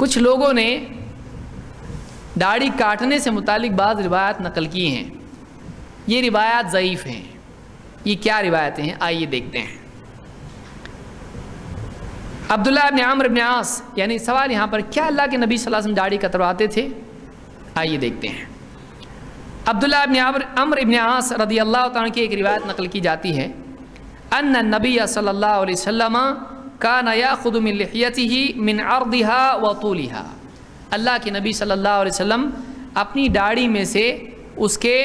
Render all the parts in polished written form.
کچھ لوگوں نے داڑھی کاٹنے سے متعلق بعض روایات نقل کی ہیں، یہ روایات ضعیف ہیں۔ یہ کیا روایتیں ہیں؟ آئیے دیکھتے ہیں۔ عبداللہ ابن عمرو ابن عاص، یعنی سوال یہاں پر کیا اللہ کے نبی صلی اللہ علیہ وسلم داڑھی کترواتے تھے؟ آئیے دیکھتے ہیں۔ عبداللہ ابن عمرو ابن عاص رضی اللہ تعالیٰ کی ایک روایت نقل کی جاتی ہے، ان النبی صلی اللہ علیہ وسلم کان یاخذ من لحیتہ من عرضها وطولها، اللہ کے نبی صلی اللہ علیہ وسلم اپنی داڑھی میں سے اس کے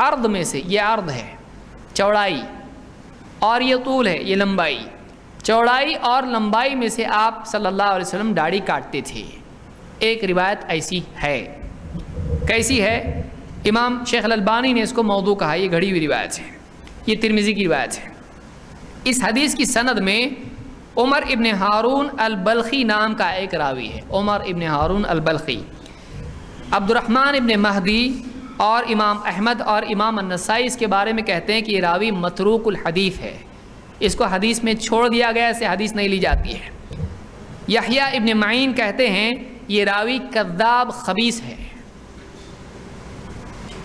عرض میں سے، یہ عرض ہے چوڑائی، اور یہ طول ہے یہ لمبائی، چوڑائی اور لمبائی میں سے آپ صلی اللہ علیہ وسلم داڑھی کاٹتے تھے۔ ایک روایت ایسی ہے، کیسی ہے؟ امام شیخ الالبانی نے اس کو موضوع کہا، یہ گھڑی ہوئی روایت ہے، یہ ترمذی کی روایت ہے۔ اس حدیث کی سند میں عمر ابن ہارون البلخی نام کا ایک راوی ہے، عمر ابن ہارون البلخی۔ عبد الرحمن ابن مہدی اور امام احمد اور امام النسائی اس کے بارے میں کہتے ہیں کہ یہ راوی متروک الحدیث ہے، اس کو حدیث میں چھوڑ دیا گیا، اسے حدیث نہیں لی جاتی ہے۔ یحییٰ ابن معین کہتے ہیں یہ راوی کذاب خبیث ہے،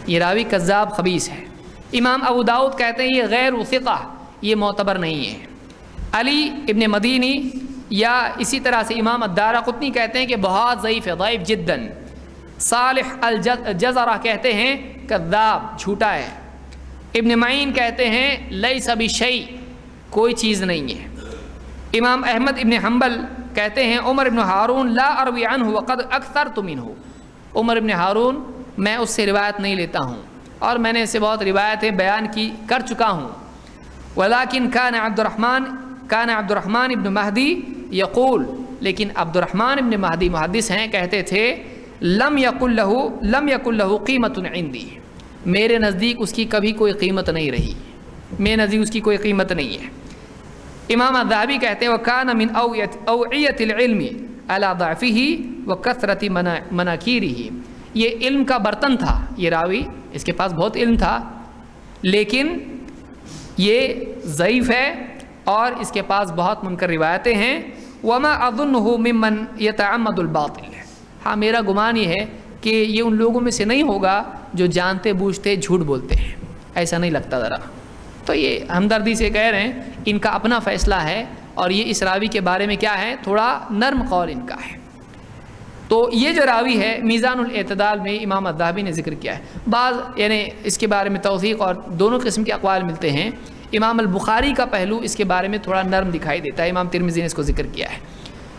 یہ راوی کذاب خبیث ہے۔ امام ابو داؤد کہتے ہیں یہ غیر ثقہ، یہ معتبر نہیں ہے۔ علی ابن مدینی یا اسی طرح سے امام الدارقطنی کہتے ہیں کہ بہت ضعیف ہے، ضعیف جداً۔ صالح الجزرہ کہتے ہیں کذاب، جھوٹا ہے۔ ابن معین کہتے ہیں لیس بشیء، کوئی چیز نہیں ہے۔ امام احمد ابن حنبل کہتے ہیں عمر ابن ہارون لا اروی عنہ وقد اکثرت منہ، عمر ابن ہارون میں اس سے روایت نہیں لیتا ہوں اور میں نے اس سے بہت روایتیں بیان کر چکا ہوں۔ ولیکن کان عبد الرحمن ابن مہدی یقول، لیکن عبد الرحمن ابن مہدی محدث ہیں، کہتے تھے لم یکن لہ قیمت عندی، میرے نزدیک اس کی کبھی کوئی قیمت نہیں رہی، میرے نزدیک اس کی کوئی قیمت نہیں ہے۔ امام الذہبی کہتے ہیں وکان من اوعیۃ العلم علی ضعفہ وکثرت مناکیرہ، یہ علم کا برتن تھا، یہ راوی اس کے پاس بہت علم تھا لیکن یہ ضعیف ہے اور اس کے پاس بہت منکر روایتیں ہیں۔ وما اظنہ ممن یتعمد الباطل، ہاں میرا گمان یہ ہے کہ یہ ان لوگوں میں سے نہیں ہوگا جو جانتے بوجھتے جھوٹ بولتے ہیں، ایسا نہیں لگتا ذرا۔ تو یہ ہمدردی سے کہہ رہے ہیں، ان کا اپنا فیصلہ ہے اور یہ اس راوی کے بارے میں کیا ہے، تھوڑا نرم قول ان کا ہے۔ تو یہ جو راوی ہے میزان الاعتدال میں امام الذہبی نے ذکر کیا ہے، بعض یعنی اس کے بارے میں توثیق اور دونوں قسم کے اقوال ملتے ہیں۔ امام البخاری کا پہلو اس کے بارے میں تھوڑا نرم دکھائی دیتا ہے، امام ترمذی نے اس کو ذکر کیا ہے،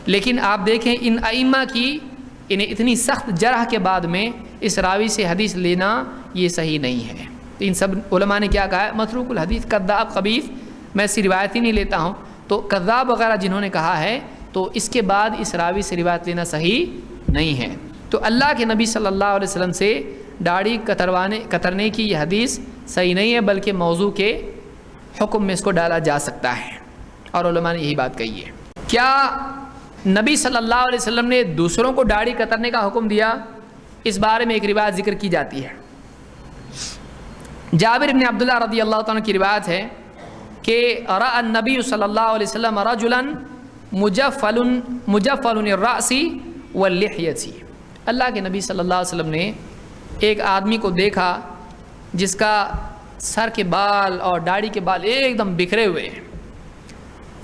لیکن آپ دیکھیں ان ائمہ کی انہیں اتنی سخت جرح کے بعد میں اس راوی سے حدیث لینا یہ صحیح نہیں ہے۔ ان سب علماء نے کیا کہا ہے، متروک الحدیث، کذاب خبیث، میں ایسی روایت ہی نہیں لیتا ہوں۔ تو کذاب وغیرہ جنہوں نے کہا ہے تو اس کے بعد اس راوی سے روایت لینا صحیح نہیں ہے۔ تو اللہ کے نبی صلی اللہ علیہ وسلم سے داڑھی کترنے کی یہ حدیث صحیح نہیں ہے، بلکہ موضوع کے حکم میں اس کو ڈالا جا سکتا ہے، اور علماء نے یہی بات کہی ہے۔ کیا نبی صلی اللہ علیہ وسلم نے دوسروں کو داڑھی کترنے کا حکم دیا؟ اس بارے میں ایک روایت ذکر کی جاتی ہے۔ جابر بن عبداللہ رضی اللہ تعالیٰ کی روایت ہے کہ رأى النبی صلی اللہ علیہ وسلم رجلا مجفل الرأس واللحیۃ، اللہ کے نبی صلی اللہ علیہ وسلم نے ایک آدمی کو دیکھا جس کا سر کے بال اور داڑھی کے بال ایک دم بکھرے ہوئے ہیں۔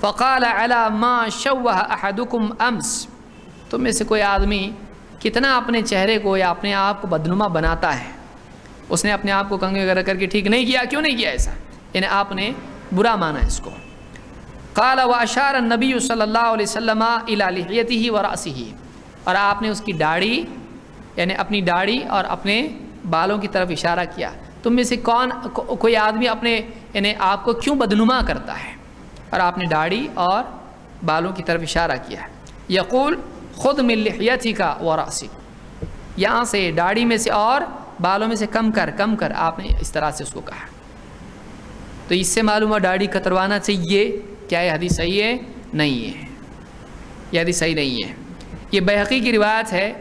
فقال علی ما شوہ احدکم امس، تم میں سے کوئی آدمی کتنا اپنے چہرے کو یا اپنے آپ کو بدنما بناتا ہے، اس نے اپنے آپ کو کنگھے وغیرہ کر کے ٹھیک نہیں کیا، کیوں نہیں کیا ایسا، یعنی آپ نے برا مانا اس کو۔ قال واشار النبی صلی اللہ علیہ وسلم الی لحیتہ ورأسہ، اور آپ نے اس کی داڑھی یعنی اپنی داڑھی اور اپنے بالوں کی طرف اشارہ کیا۔ تم میں سے کوئی آدمی اپنے یعنی آپ کو کیوں بدنما کرتا ہے، اور آپ نے داڑھی اور بالوں کی طرف اشارہ کیا۔ یقول خذ من لحیتک ورأسک، یہاں سے داڑھی میں سے اور بالوں میں سے کم کر، آپ نے اس طرح سے اس کو کہا۔ تو اس سے معلوم ہوا داڑھی کتروانا چاہیے۔ کیا یہ حدیث صحیح ہے؟ نہیں ہے، یہ حدیث صحیح نہیں ہے۔ یہ بیہقی کی روایت ہے،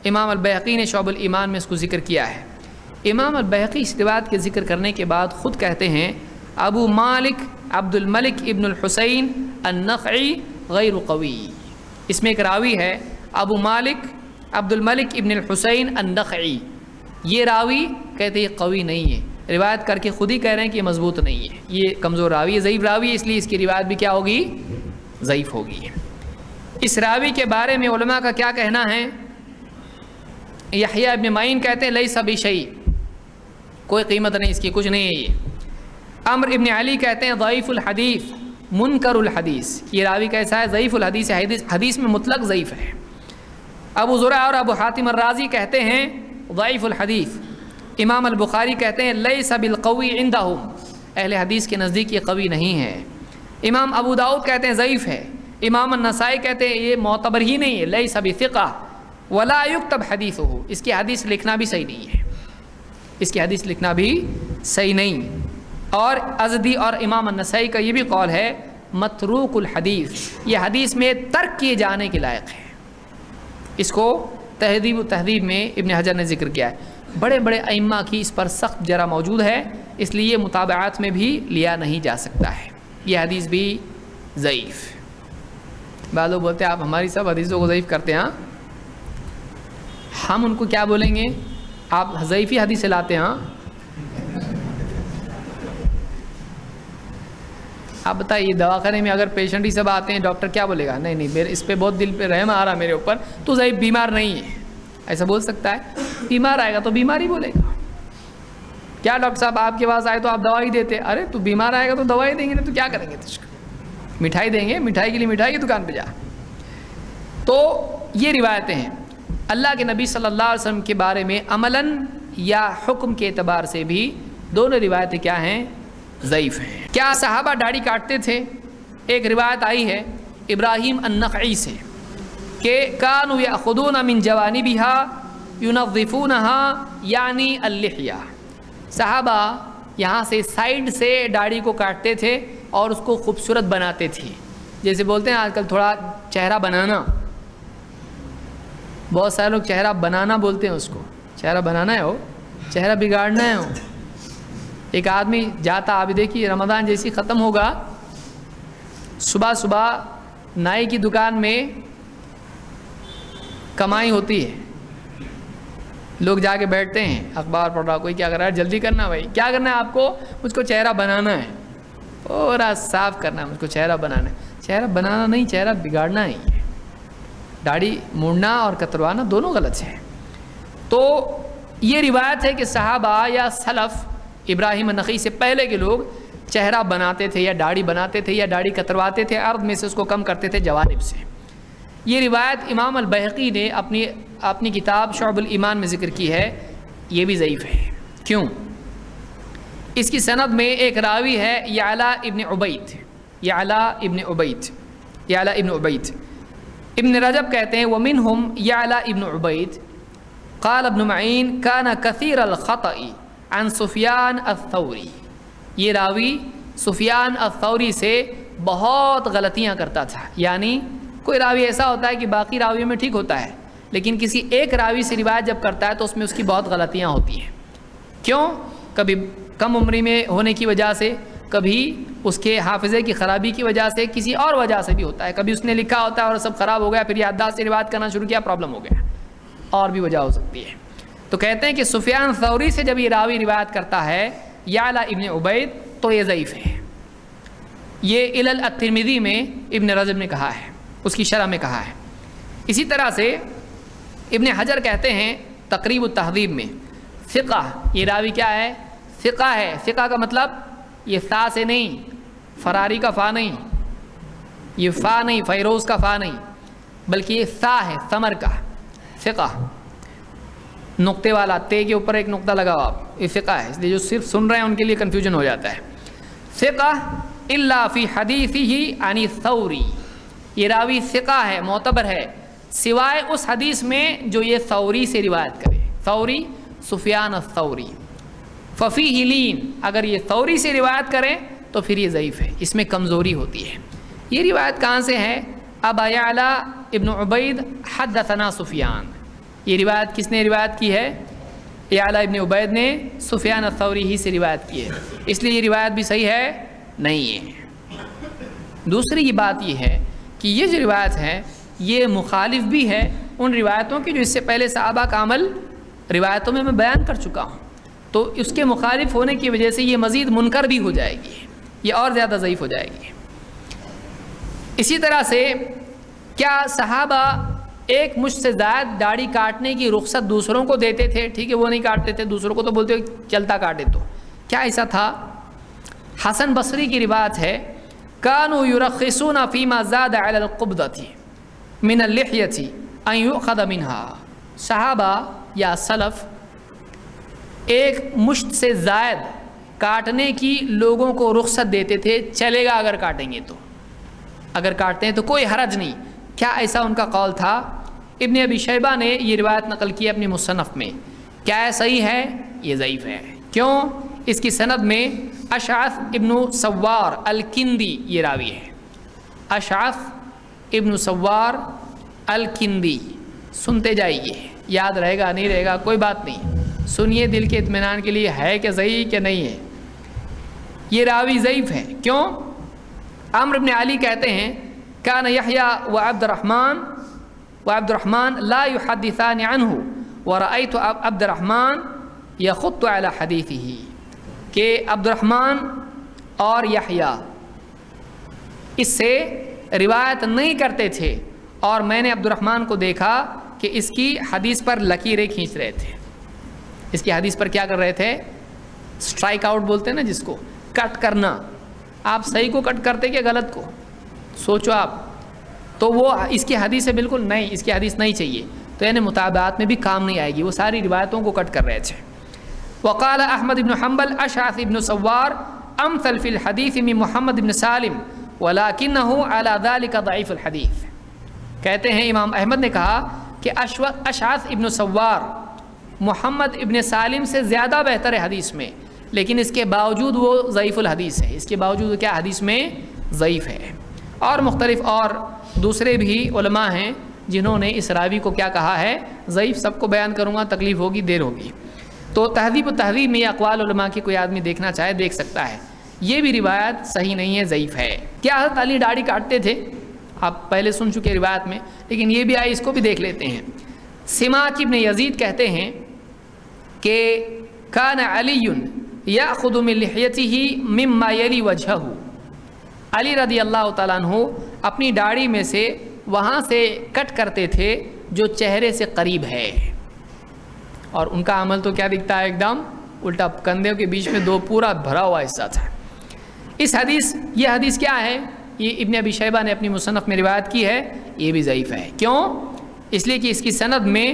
امام البیہقی نے شعب الایمان میں اس کو ذکر کیا ہے۔ امام البیہقی اس روایت کے ذکر کرنے کے بعد خود کہتے ہیں ابو مالک عبد الملک ابن الحسین النخعی غیر قوی، اس میں ایک راوی ہے ابو مالک عبد الملک ابن الحسین النخعی، یہ راوی کہتے ہیں قوی نہیں ہے، روایت کر کے خود ہی کہہ رہے ہیں کہ یہ مضبوط نہیں ہے، یہ کمزور راوی ہے، ضعیف راوی ہے، اس لیے اس کی روایت بھی کیا ہوگی؟ ضعیف ہوگی۔ اس راوی کے بارے میں علماء کا کیا کہنا ہے؟ یحییٰ ابن معین کہتے ہیں لیس بشیء، کوئی قیمت نہیں اس کی، کچھ نہیں ہے یہ۔ عمرو ابن علی کہتے ہیں ضعیف الحدیث منکر الحدیث، یہ راوی کیسا ہے؟ ضعیف الحدیث ہے، حدیث میں مطلق ضعیف ہے۔ ابو زرع اور ابو حاتم الرازی کہتے ہیں ضعیف الحدیث۔ امام البخاری کہتے ہیں لیس بالقوی عندہم، اہل حدیث کے نزدیک یہ قوی نہیں ہے۔ امام ابو داؤد کہتے ہیں ضعیف ہے۔ امام النسائی کہتے ہیں یہ معتبر ہی نہیں ہے، لیس بثقہ ولا یکتب حدیثہ، اس کی حدیث لکھنا بھی صحیح نہیں ہے، اس کی حدیث لکھنا بھی صحیح نہیں۔ اور ازدی اور امام النسائی کا یہ بھی قول ہے متروک الحدیث، یہ حدیث میں ترک کیے جانے کے لائق ہے۔ اس کو تہذیب و تہذیب میں ابن حجر نے ذکر کیا ہے۔ بڑے بڑے ائمہ کی اس پر سخت جرح موجود ہے، اس لیے یہ مطابعات میں بھی لیا نہیں جا سکتا ہے، یہ حدیث بھی ضعیف۔ بعض لوگ بولتے ہیں آپ ہماری سب حدیثوں کو ضعیف کرتے ہیں، ہم ان کو کیا بولیں گے؟ آپ ضعیفی حدیث لاتے ہیں۔ آپ بتائیے دواخانے میں اگر پیشنٹ ہی سب آتے ہیں، ڈاکٹر کیا بولے گا؟ نہیں نہیں میرے اس پہ بہت دل پہ رحم آ رہا میرے اوپر، تو ضعیف بیمار نہیں ہے، ایسا بول سکتا ہے؟ بیمار آئے گا تو بیمار ہی بولے گا۔ کیا ڈاکٹر صاحب آپ کے پاس آئے تو آپ دوائی دیتے؟ ارے تو بیمار آئے گا تو دوائی دیں گے، نہیں تو کیا کریں گے؟ مٹھائی دیں گے، مٹھائی کے لیے مٹھائی کی دکان پہ جا۔ تو یہ روایتیں ہیں اللہ کے نبی صلی اللہ علیہ وسلم کے بارے میں عملاً یا حکم کے اعتبار سے بھی دونوں روایتیں کیا ہیں؟ ضعیف ہیں۔ کیا صحابہ داڑھی کاٹتے تھے؟ ایک روایت آئی ہے ابراہیم النخعی سے کہ کانوا یاخذون من جوانبها ينظفونها یعنی اللحیہ، صحابہ یہاں سے سائیڈ سے داڑھی کو کاٹتے تھے اور اس کو خوبصورت بناتے تھے، جیسے بولتے ہیں آج کل تھوڑا چہرہ بنانا، بہت سارے لوگ چہرہ بنانا بولتے ہیں اس کو، چہرہ بنانا ہے ہو، چہرہ بگاڑنا ہے ہو۔ ایک آدمی جاتا، آپ دیکھیے رمضان جیسی ختم ہوگا، صبح صبح نائی کی دکان میں کمائی ہوتی ہے، لوگ جا کے بیٹھتے ہیں، اخبار پڑھ رہا، کوئی کیا کر رہا ہے، جلدی کرنا بھائی، کیا کرنا ہے آپ کو؟ مجھ کو چہرہ بنانا ہے، پورا صاف کرنا ہے، مجھ کو چہرہ بنانا ہے۔ چہرہ بنانا نہیں، چہرہ بگاڑنا ہی ہے۔ داڑھی موڑنا اور کتروانا دونوں غلط ہیں۔ تو یہ روایت ہے کہ صحابہ یا سلف ابراہیم النخعی سے پہلے کے لوگ چہرہ بناتے تھے یا داڑھی بناتے تھے یا داڑھی کترواتے تھے، عرض میں سے اس کو کم کرتے تھے جوانب سے۔ یہ روایت امام البیہقی نے اپنی کتاب شعب الایمان میں ذکر کی ہے، یہ بھی ضعیف ہے۔ کیوں؟ اس کی سند میں ایک راوی ہے یعلا ابن عبید۔ ابن رجب کہتے ہیں ومنہم یعلا ابن عبید قال ابن معین کان کثیر الخطأ عن سفیان الثوری، یہ راوی سفیان الثوری سے بہت غلطیاں کرتا تھا، یعنی کوئی راوی ایسا ہوتا ہے کہ باقی راویوں میں ٹھیک ہوتا ہے، لیکن کسی ایک راوی سے روایت جب کرتا ہے تو اس میں اس کی بہت غلطیاں ہوتی ہیں۔ کیوں؟ کبھی کم عمری میں ہونے کی وجہ سے، کبھی اس کے حافظے کی خرابی کی وجہ سے، کسی اور وجہ سے بھی ہوتا ہے، کبھی اس نے لکھا ہوتا ہے اور سب خراب ہو گیا، پھر یادداشت سے روایت کرنا شروع کیا، پرابلم ہو گیا، اور بھی وجہ ہو سکتی ہے۔ تو کہتے ہیں کہ سفیان ثوری سے جب یہ راوی روایت کرتا ہے یعلا ابن عبید تو یہ ضعیف ہے۔ یہ علل الترمذی میں ابن رجب نے کہا ہے، اس کی شرح میں کہا ہے۔ اسی طرح سے ابن حجر کہتے ہیں تقریب التہذیب میں ثقہ، یہ راوی کیا ہے؟ ثقہ ہے۔ ثقہ کا مطلب یہ فا سے نہیں، فراری کا فا نہیں، یہ فا نہیں، فیروز کا فا نہیں، بلکہ یہ ثا ہے، ثمر کا ثقہ، نقطے والا، تے کے اوپر ایک نقطہ لگا ہوا، یہ ثقہ ہے، اس لیے جو صرف سن رہے ہیں ان کے لیے کنفیوژن ہو جاتا ہے۔ ثقہ الا فی حدیثہ عن الثوری، یہ راوی ثقہ ہے، معتبر ہے، سوائے اس حدیث میں جو یہ ثوری سے روایت کرے، ثوری سفیان الثوری، ففیہ لین، اگر یہ ثوری سے روایت کرے تو پھر یہ ضعیف ہے، اس میں کمزوری ہوتی ہے۔ یہ روایت کہاں سے ہے؟ ابا یعلا ابن عبید حدثنا سفیان، یہ روایت کس نے روایت کی ہے؟ یعلا ابن عبید نے سفیان الثوری ہی سے روایت کی ہے، اس لیے یہ روایت بھی صحیح ہے نہیں ہے۔ دوسری یہ بات یہ ہے کہ یہ جو روایت ہے یہ مخالف بھی ہے ان روایتوں کی جو اس سے پہلے صحابہ کا عمل روایتوں میں بیان کر چکا ہوں، تو اس کے مخالف ہونے کی وجہ سے یہ مزید منکر بھی ہو جائے گی، یہ اور زیادہ ضعیف ہو جائے گی۔ اسی طرح سے کیا صحابہ ایک مشت سے زائد داڑھی کاٹنے کی رخصت دوسروں کو دیتے تھے؟ ٹھیک ہے وہ نہیں کاٹتے تھے، دوسروں کو تو بولتے چلتا کاٹے، تو کیا ایسا تھا؟ حسن بصری کی روایت ہے كانوا يرخصون فيما زاد على القبضة من اللحية ان يؤخذ منها، صحابہ یا سلف ایک مشت سے زائد کاٹنے کی لوگوں کو رخصت دیتے تھے، چلے گا اگر کاٹیں گے، تو اگر کاٹتے ہیں تو کوئی حرج نہیں۔ کیا ایسا ان کا قول تھا؟ ابن ابی شیبہ نے یہ روایت نقل کی اپنی مصنف میں۔ کیا یہ صحیح ہے؟ یہ ضعیف ہے۔ کیوں؟ اس کی سند میں اشعث ابن سوار الکندی یہ راوی ہے، اشعث ابن سوار الکندی، سنتے جائیے، یاد رہے گا نہیں رہے گا کوئی بات نہیں، سنیے دل کے اطمینان کے لیے، ہے کہ صحیح کہ نہیں ہے۔ یہ راوی ضعیف ہے۔ کیوں؟ عمرو بن علی کہتے ہیں کان یحییٰ وعبد الرحمن لا یحدثان عنہ ورأیت عبد الرحمن یخط علی حدیثہ، کہ عبد الرحمن اور یحییٰ اس سے روایت نہیں کرتے تھے، اور میں نے عبد الرحمن کو دیکھا کہ اس کی حدیث پر لکیریں کھینچ رہے تھے، اس کی حدیث پر کیا کر رہے تھے؟ سٹرائک آؤٹ بولتے ہیں نا جس کو، کٹ کرنا۔ آپ صحیح کو کٹ کرتے کہ غلط کو؟ سوچو آپ۔ تو وہ اس کی حدیث ہے بالکل نہیں، اس کی حدیث نہیں چاہیے، تو یعنی مطابعات میں بھی کام نہیں آئے گی، وہ ساری روایتوں کو کٹ کر رہے تھے۔ وقال احمد بن حنبل اشعث ابن سوار امثل فی الحدیث من محمد بن سالم ولکنہ علی ذلک ضعیف الحدیث۔ کہتے ہیں امام احمد نے کہا کہ اشعث ابن سوار محمد ابن سالم سے زیادہ بہتر ہے حدیث میں، لیکن اس کے باوجود وہ ضعیف الحدیث ہے، اس کے باوجود وہ کیا حدیث میں ضعیف ہے۔ اور مختلف اور دوسرے بھی علماء ہیں جنہوں نے اس راوی کو کیا کہا ہے؟ ضعیف۔ سب کو بیان کروں گا، تکلیف ہوگی، دیر ہوگی۔ تو تہذیب و تہذیب میں یہ اقوال علماء کی کوئی آدمی دیکھنا چاہے دیکھ سکتا ہے۔ یہ بھی روایت صحیح نہیں ہے، ضعیف ہے۔ کیا حضرت علی داڑھی کاٹتے تھے؟ آپ پہلے سن چکے روایت میں، لیکن یہ بھی آئی، اس کو بھی دیکھ لیتے ہیں۔ سماک ابن یزید کہتے ہیں کہ کان علی یأخذ من لحیتہ مما یلی وجہہ، علی رضی اللہ تعالیٰ عنہ اپنی داڑھی میں سے وہاں سے کٹ کرتے تھے جو چہرے سے قریب ہے، اور ان کا عمل تو کیا دکھتا ہے؟ ایک دم الٹا، کندھوں کے بیچ میں دو پورا بھرا ہوا حصہ تھا۔ یہ حدیث کیا ہے؟ یہ ابن ابی شیبہ نے اپنی مصنف میں روایت کی ہے، یہ بھی ضعیف ہے۔ کیوں؟ اس لیے کہ اس کی سند میں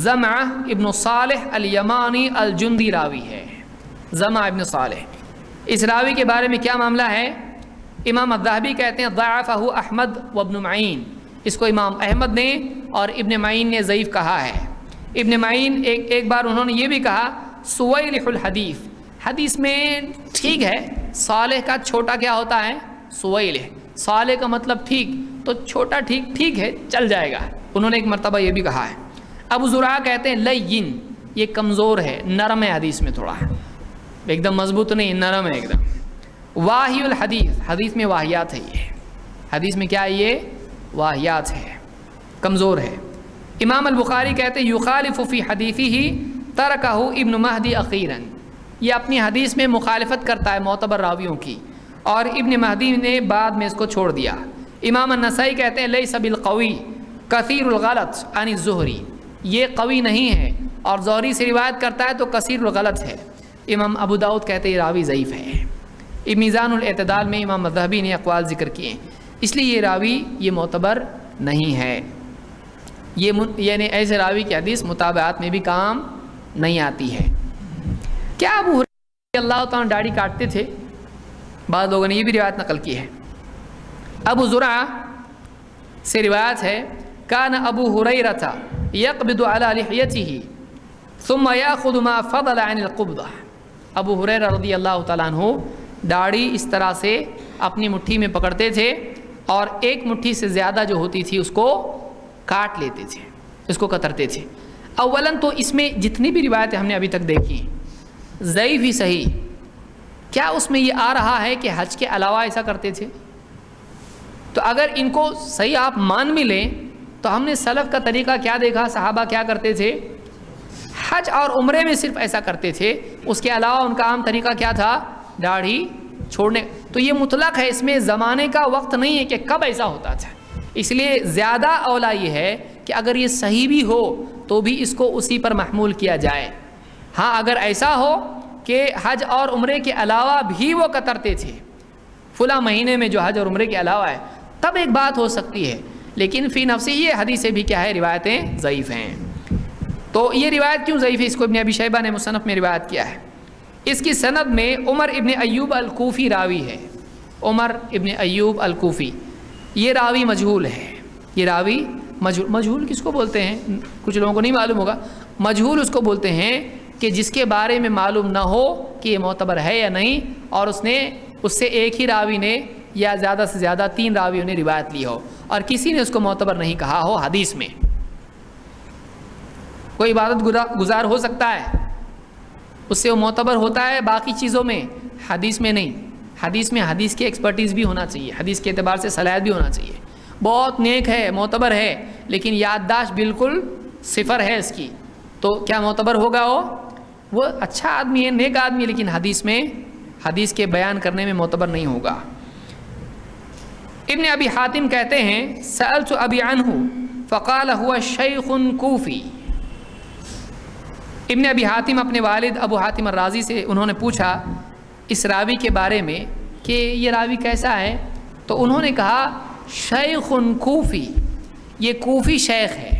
زمعہ ابن صالح الیمانی الجندی راوی ہے، زمعہ ابن صالح۔ اس راوی کے بارے میں کیا معاملہ ہے؟ امام الذہبی کہتے ہیں ضعفہ احمد وابن معین، اس کو امام احمد نے اور ابن معین نے ضعیف کہا ہے۔ ابن معین ایک بار انہوں نے یہ بھی کہا سویلح الحدیث، حدیث میں ٹھیک ہے، صالح کا چھوٹا کیا ہوتا ہے؟ سویلح، صالح کا مطلب ٹھیک، تو چھوٹا ٹھیک ہے، چل جائے گا، انہوں نے ایک مرتبہ یہ بھی کہا ہے۔ ابو زرعہ کہتے ہیں لین، یہ کمزور ہے، نرم ہے، حدیث میں تھوڑا ایک دم مضبوط نہیں، نرم ہے ایک دم۔ واہی الحدیث، حدیث میں واہیات ہے، یہ حدیث میں کیا ہے؟ یہ واہیات ہے، کمزور ہے۔ امام البخاری کہتے ہیں یخالف فی حدیثہ ترکہ ابن مہدی اخیراً، یہ اپنی حدیث میں مخالفت کرتا ہے معتبر راویوں کی، اور ابن مہدی نے بعد میں اس کو چھوڑ دیا۔ امام النسائی کہتے ہیں لیس بالقوی کثیر الغلط عن الزہری، یہ قوی نہیں ہے اور زہری سے روایت کرتا ہے تو کثیر الغلط ہے۔ امام ابو داؤد کہتے ہیں یہ راوی ضعیف ہے۔ میزان الاعتدال میں امام الذہبی نے اقوال ذکر کیے، اس لیے یہ راوی یہ معتبر نہیں ہے، یعنی ایسے راوی کی حدیث مطابعات میں بھی کام نہیں آتی ہے۔ کیا ابو ہریرہ رضی اللہ تعالیٰ داڑھی کاٹتے تھے؟ بعض لوگوں نے یہ بھی روایت نقل کی ہے۔ ابو زرعہ سے روایت ہے کان ابو ہریرہ یقبض علی لحیتہ ثم یاخذ ما فضل عن القبضہ، ابو ہریرہ رضی اللہ تعالیٰ عنہ داڑھی اس طرح سے اپنی مٹھی میں پکڑتے تھے، اور ایک مٹھی سے زیادہ جو ہوتی تھی اس کو کاٹ لیتے تھے، اس کو کترتے تھے۔ اولاً تو اس میں جتنی بھی روایتیں ہم نے ابھی تک دیکھی ضعیف ہی صحیح، کیا اس میں یہ آ رہا ہے کہ حج کے علاوہ ایسا کرتے تھے؟ تو اگر ان کو صحیح آپ مان بھی لیں تو تو ہم نے سلف کا طریقہ کیا دیکھا، صحابہ کیا کرتے تھے، حج اور عمرے میں صرف ایسا کرتے تھے، اس کے علاوہ ان کا عام طریقہ کیا تھا، داڑھی چھوڑنے. تو یہ مطلق ہے، اس میں زمانے کا وقت نہیں ہے کہ کب ایسا ہوتا تھا. اس لیے زیادہ اولا یہ ہے کہ اگر یہ صحیح بھی ہو تو بھی اس کو اسی پر محمول کیا جائے. ہاں اگر ایسا ہو کہ حج اور عمرے کے علاوہ بھی وہ قطرتے تھے فلاں مہینے میں جو حج اور عمرے کے علاوہ ہے، تب ایک بات ہو سکتی ہے. لیکن فی نفسی یہ حدیثیں بھی کیا ہے، روایتیں ضعیف ہیں. تو یہ روایت کیوں ضعیف ہے، اس کو ابن ابی شیبہ نے مصنف میں روایت کیا ہے. اس کی سند میں عمر ابن ایوب الکوفی راوی ہے. عمر ابن ایوب الکوفی یہ راوی مجہول ہے. یہ راوی مجہول کس کو بولتے ہیں، کچھ لوگوں کو نہیں معلوم ہوگا. مجہول اس کو بولتے ہیں کہ جس کے بارے میں معلوم نہ ہو کہ یہ معتبر ہے یا نہیں، اور اس سے ایک ہی راوی نے یا زیادہ سے زیادہ 3 راویوں نے روایت لی ہو اور کسی نے اس کو معتبر نہیں کہا ہو. حدیث میں کوئی عبادت گزار ہو سکتا ہے، اس سے وہ معتبر ہوتا ہے، باقی چیزوں میں، حدیث میں نہیں. حدیث میں حدیث کی ایکسپرٹیز بھی ہونا چاہیے، حدیث کے اعتبار سے صلاحیت بھی ہونا چاہیے. بہت نیک ہے، معتبر ہے، لیکن یادداشت بالکل صفر ہے اس کی، تو کیا معتبر ہوگا؟ وہ اچھا آدمی ہے، نیک آدمی ہے، لیکن حدیث کے بیان کرنے میں معتبر نہیں ہوگا. ابن ابی حاتم کہتے ہیں سألت ابی عنہ فقال هو شیخ کوفی. ابن ابی حاتم اپنے والد ابو حاتم الرازی سے انہوں نے پوچھا اس راوی کے بارے میں کہ یہ راوی کیسا ہے، تو انہوں نے کہا شیخ کوفی، یہ کوفی شیخ ہے.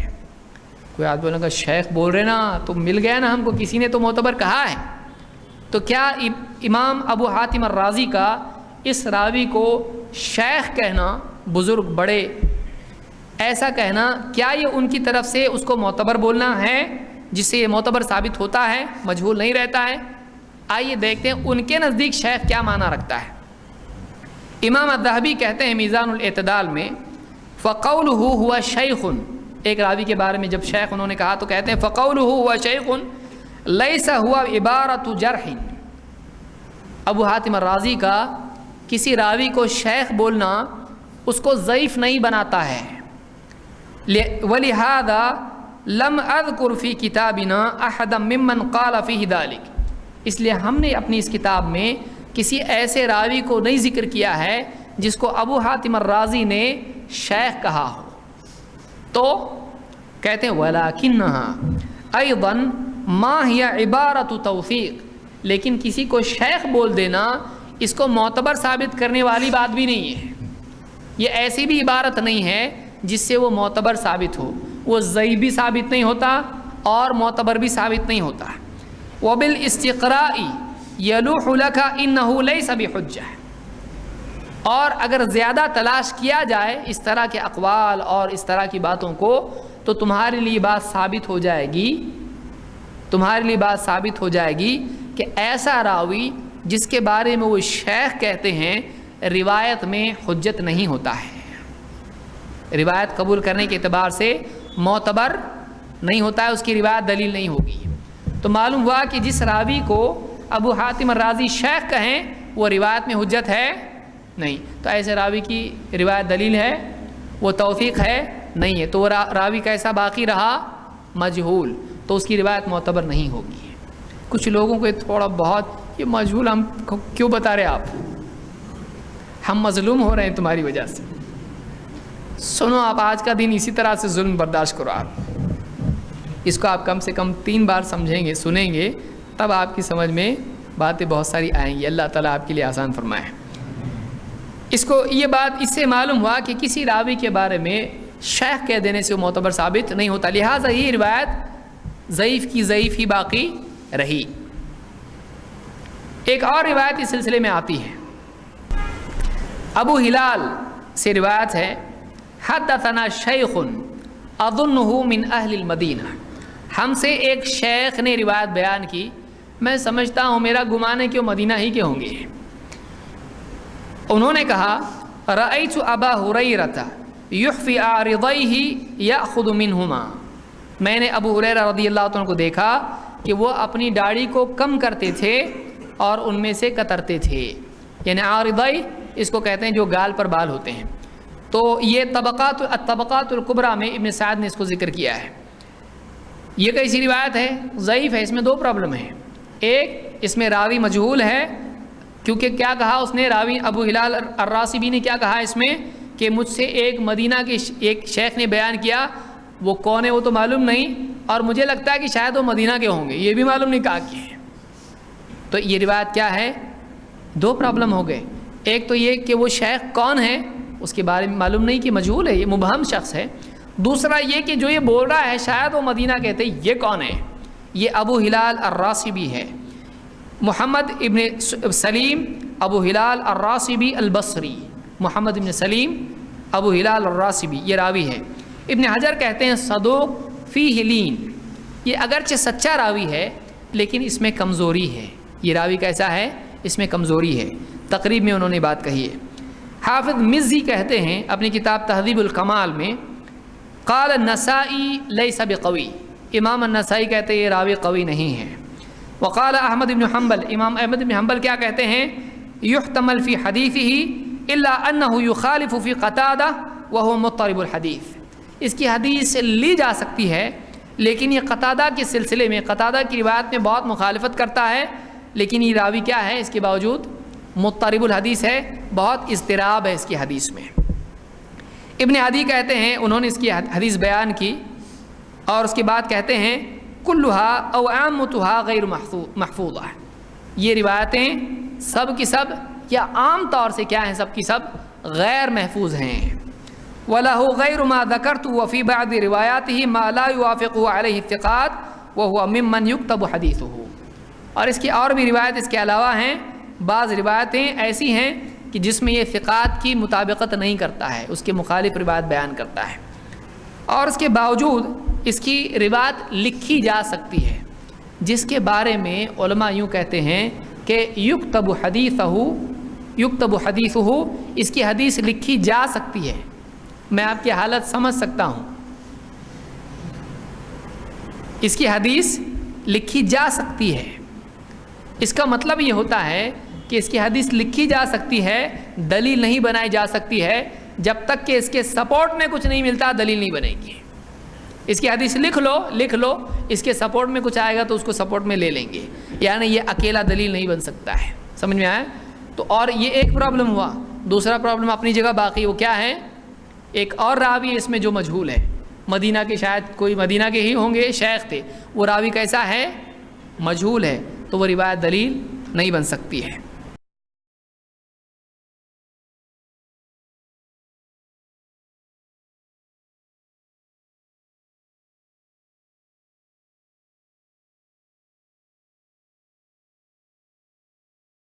کوئی آدمی بولے گا شیخ بول رہے نا تو مل گیا نا ہم کو، کسی نے تو معتبر کہا ہے. تو کیا امام ابو حاتم الرازی کا اس راوی کو شیخ کہنا، بزرگ بڑے ایسا کہنا، کیا یہ ان کی طرف سے اس کو معتبر بولنا ہے جس سے یہ معتبر ثابت ہوتا ہے، مجہول نہیں رہتا ہے؟ آئیے دیکھتے ہیں ان کے نزدیک شیخ کیا معنی رکھتا ہے. امام الذہبی کہتے ہیں میزان الاعتدال میں فقولہ ہوا شیخ، ایک راوی کے بارے میں جب شیخ انہوں نے کہا تو کہتے ہیں فقولہ ہوا شیخ لیس ہوا عبارت جرح. ابو حاتم الرازی کا کسی راوی کو شیخ بولنا اس کو ضعیف نہیں بناتا ہے. ولہذا لم اذکر فی کتابنا احدا ممن قال فیہ ذلک، اس لیے ہم نے اپنی اس کتاب میں کسی ایسے راوی کو نہیں ذکر کیا ہے جس کو ابو حاتم الرازی نے شیخ کہا ہو. تو کہتے ہیں وَلَكِنَّهَا أَيْضًا مَا هِيَ عِبَارَةُ تَوْثِيق، لیکن کسی کو شیخ بول دینا اس کو معتبر ثابت کرنے والی بات بھی نہیں ہے. یہ ایسی بھی عبارت نہیں ہے جس سے وہ معتبر ثابت ہو، وہ ضعیف بھی ثابت نہیں ہوتا اور معتبر بھی ثابت نہیں ہوتا. وَبِالْإِسْتِقْرَاءِ يَلُوحُ لَكَ إِنَّهُ لَيْسَ بِحُجَّةٍ، اور اگر زیادہ تلاش کیا جائے اس طرح کے اقوال اور اس طرح کی باتوں کو تو تمہارے لیے بات ثابت ہو جائے گی، تمہارے لیے بات ثابت ہو جائے گی کہ ایسا راوی جس کے بارے میں وہ شیخ کہتے ہیں روایت میں حجت نہیں ہوتا ہے، روایت قبول کرنے کے اعتبار سے معتبر نہیں ہوتا ہے، اس کی روایت دلیل نہیں ہوگی. تو معلوم ہوا کہ جس راوی کو ابو حاتم الرازی شیخ کہیں وہ روایت میں حجت ہے نہیں. تو ایسے راوی کی روایت دلیل ہے، وہ توثیق ہے نہیں ہے، تو وہ راوی کیسا باقی رہا، مجہول، تو اس کی روایت معتبر نہیں ہوگی. کچھ لوگوں کو تھوڑا بہت یہ مجہول ہم کیوں بتا رہے آپ، ہم مظلوم ہو رہے ہیں تمہاری وجہ سے. سنو آپ آج کا دن اسی طرح سے ظلم برداشت کرو. آپ اس کو آپ کم سے کم 3 بار سمجھیں گے، سنیں گے، تب آپ کی سمجھ میں باتیں بہت ساری آئیں گی. اللہ تعالیٰ آپ کے لیے آسان فرمائے. اس کو یہ بات اس سے معلوم ہوا کہ کسی راوی کے بارے میں شیخ کہہ دینے سے وہ معتبر ثابت نہیں ہوتا، لہٰذا یہ روایت ضعیف کی ضعیف ہی باقی رہی. ایک اور روایت اس سلسلے میں آتی ہے، ابو ہلال سے روایت ہے حدثنا شیخ اظنہ من اہل المدینہ، ہم سے ایک شیخ نے روایت بیان کی، میں سمجھتا ہوں میرا گمان ہے کہ وہ مدینہ ہی کے ہوں گے. انہوں نے کہا رأیت ابا ہریرہ یحفی عارضیہ یأخذ منہما، میں نے ابو ہریرہ رضی اللہ عنہ کو دیکھا کہ وہ اپنی داڑھی کو کم کرتے تھے اور ان میں سے کترتے تھے. یعنی عارضی اس کو کہتے ہیں جو گال پر بال ہوتے ہیں. تو یہ طبقات الکبریٰ میں ابن سعد نے اس کو ذکر کیا ہے. یہ کیسی روایت ہے؟ ضعیف ہے. اس میں دو پرابلم ہیں. ایک، اس میں راوی مجہول ہے، کیونکہ کیا کہا اس نے، راوی ابو ہلال الراسبی نے کیا کہا اس میں کہ مجھ سے ایک مدینہ کے ایک شیخ نے بیان کیا، وہ کون ہے وہ تو معلوم نہیں، اور مجھے لگتا ہے کہ شاید وہ مدینہ کے ہوں گے، یہ بھی معلوم نہیں کہا کہ. تو یہ روایت کیا ہے؟ دو پرابلم ہو گئے. ایک تو یہ کہ وہ شیخ کون ہے اس کے بارے میں معلوم نہیں، کہ مجہول ہے، یہ مبہم شخص ہے. دوسرا یہ کہ جو یہ بول رہا ہے شاید وہ مدینہ کہتے، یہ کون ہے؟ یہ ابو ہلال الراسبی ہے، محمد ابن سلیم ابو ہلال الراسبی البصری. محمد ابن سلیم ابو ہلال الراسبی یہ راوی ہے. ابن حجر کہتے ہیں صدوق فیہ لین، یہ اگرچہ سچا راوی ہے لیکن اس میں کمزوری ہے. یہ راوی کیسا ہے؟ اس میں کمزوری ہے. تقریب میں انہوں نے بات کہی ہے. حافظ مزی کہتے ہیں اپنی کتاب تہذیب الکمال میں، قال النسائی لیس بقوی، امام النسائی کہتے ہیں یہ راوی قوی نہیں ہے. وقال احمد بن حنبل، امام احمد بن حنبل کیا کہتے ہیں، یحتمل فی حدیثہ الا انہ یخالف فی قتادہ وہو مضطرب الحدیث، اس کی حدیث لی جا سکتی ہے لیکن یہ قتادہ کے سلسلے میں، قتادہ کی روایت میں بہت مخالفت کرتا ہے، لیکن یہ راوی کیا ہے اس کے باوجود مضطرب الحدیث ہے، بہت اضطراب ہے اس کی حدیث میں. ابن عدی کہتے ہیں، انہوں نے اس کی حدیث بیان کی اور اس کے بعد کہتے ہیں کلھا او عامتھا غیر محفوظہ، یہ روایتیں سب کی سب یا عام طور سے کیا ہیں، سب کی سب غیر محفوظ ہیں. وَلَهُ غَيْرُ مَا ذَكَرْتُ وَفِي بَعْضِ رِوَایَاتِهِ مَا لَا يُوَافِقُهُ عَلَيْهِ الثِّقَاتُ وَهُوَ مِمَّنْ يُكْتَبُ حَدِيثُهُ، اور اس کی اور بھی روایت اس کے علاوہ ہیں. بعض روایتیں ایسی ہیں کہ جس میں یہ ثقات کی مطابقت نہیں کرتا ہے، اس کے مخالف روایت بیان کرتا ہے، اور اس کے باوجود اس کی روایت لکھی جا سکتی ہے، جس کے بارے میں علماء یوں کہتے ہیں کہ یکتب حدیثہ، اس کی حدیث لکھی جا سکتی ہے. میں آپ کی حالت سمجھ سکتا ہوں، اس کی حدیث لکھی جا سکتی ہے. اس کا مطلب یہ ہوتا ہے کہ اس کی حدیث لکھی جا سکتی ہے، دلیل نہیں بنائی جا سکتی ہے، جب تک کہ اس کے سپورٹ میں کچھ نہیں ملتا دلیل نہیں بنے گی. اس کی حدیث لکھ لو، اس کے سپورٹ میں کچھ آئے گا تو اس کو سپورٹ میں لے لیں گے، یعنی یہ اکیلا دلیل نہیں بن سکتا ہے. سمجھ میں آیا؟ تو اور یہ ایک پرابلم ہوا. دوسرا پرابلم اپنی جگہ باقی، وہ کیا ہے، ایک اور راوی اس میں جو مجہول ہے، مدینہ کے، شاید کوئی مدینہ کے ہی ہوں گے، شیخ تھے، وہ راوی کیسا ہے، مجہول ہے، تو وہ روایت دلیل نہیں بن سکتی ہے.